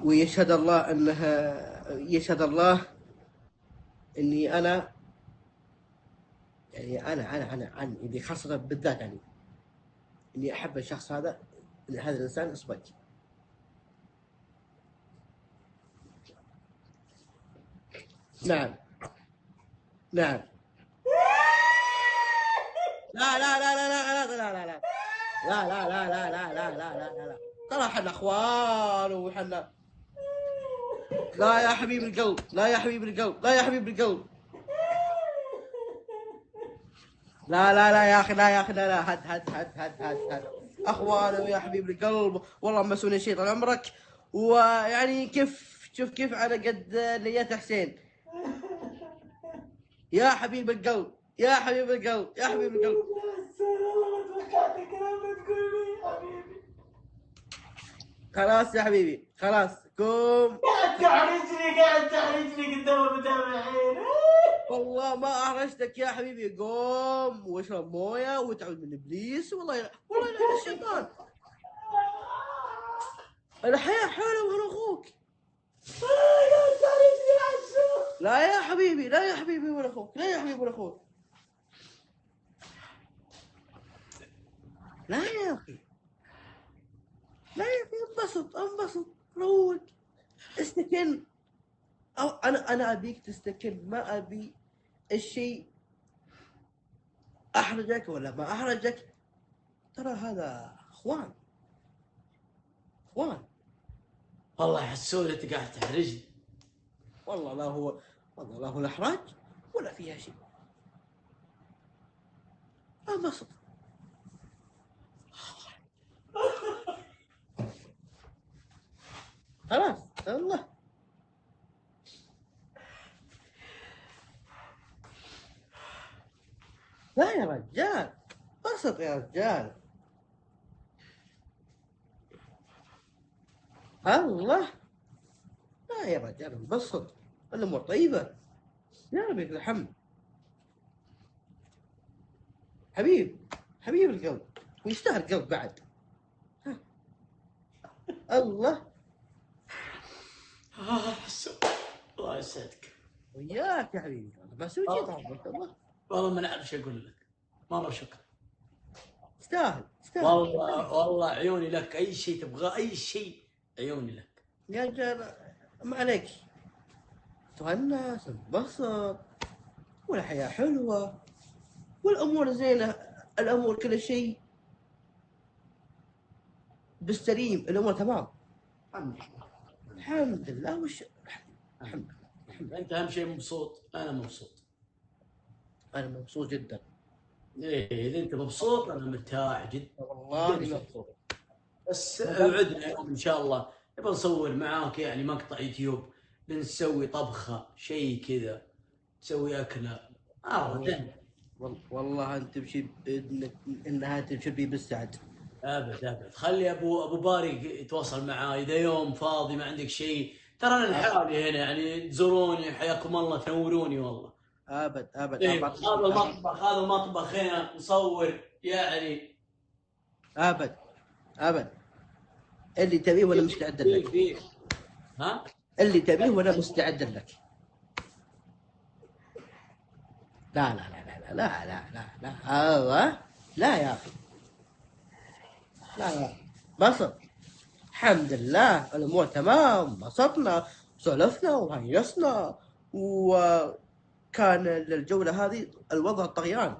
ويشهد الله يشهد الله اني انا، يعني انا عن خاصة بالذات، يعني اني احب الشخص هذا، ان هذا الانسان اصبج. نعم، نعم. لا لا لا لا لا لا لا لا لا لا لا لا لا لا لا لا لا لا، ترى احنا اخوان وحنا. لا يا حبيب القلب، لا يا حبيب القلب، لا يا حبيب القلب. لا لا لا يا اخي، لا يا اخي، لا لا، هد هد هد هد هد هد. اخوان ويا حبيب القلب، والله مسؤولين شيء طال عمرك. ويعني كيف، شوف كيف على قد نيات حسين. يا حبيب القلب، يا حبيب القلب، يا حبيب القلب. والله ما توقعت الكلام اللي تقولي حبيبي. خلاص يا حبيبي، خلاص قوم. قاعد تحرجني قدام المتابعين. والله ما احرجتك يا حبيبي، قوم واشرب مويه وتعوذ من ابليس، والله والله يلعن الشيطان. الحياه حلوه وانا اخوك. قاعد تحرجني على الشوق. لا يا حبيبي، لا يا حبيبي ولا اخوك، لا يا حبيبي ولا اخوك. لا يا اخي، لا يا اخي، انبسط انبسط، روق، استكن. أو انا ابيك تستكن، ما ابي الشيء احرجك ولا ما احرجك. ترى هذا اخوان، اخوان. والله حسون انت قاعد تحرجني. والله لا هو، والله لا هو الاحراج ولا فيها شيء. انبسط. خلاص الله. لا يا رجال، انبسط يا رجال. الله. لا يا رجال، انبسط، الامور طيبه، يا رب لك الحمد. حبيب، حبيب القلب، ويستاهل القلب بعد. ها. الله. حسون الله يسعدك. وياك يا حبيبي، انا ما اسوي شيء طبعا. الله. والله ما نعرف ايش اقول لك. والله شكرا. تستاهل، تستاهل. والله عيوني لك، اي شيء تبغاه اي شيء عيوني لك. يا رجال ما عليك، تونس، انبسط، والحياة حلوة، والأمور زينة، الأمور كل شيء بالسليم، الأمور تمام. الحمد لله. الحمد لله الحمد لله. انت اهم شيء مبسوط، انا مبسوط. أنا مبسوط جدا. ايه اذا انت مبسوط انا مرتاح جدا. والله مبسوط. بس اوعدنا يوم ان شاء الله نبغى نصور معاك يعني مقطع يوتيوب، بنسوي طبخه شيء كذا، نسوي اكله. والله أنت تمشي إنها تمشي بي بالسعد. ابد ابد، خلي ابو باري يتواصل معاي اذا يوم فاضي ما عندك شيء، ترى انا لحالي هنا يعني تزوروني، حياكم الله، تنوروني والله. أبد أبد إيه، أبد هذا المطبخ هنا نصور يعني. أبد أبد. اللي تبيه وأنا مستعد لك. فيه ها؟ اللي تبيه وأنا مستعد لك. لا لا لا لا لا لا لا لا هذا لا يا أخي، لا يا أخي، بسط. الحمد لله الأمور تمام، انبسطنا، سولفنا وهيصنا، وكان الجولة هذه الوضع طغيان.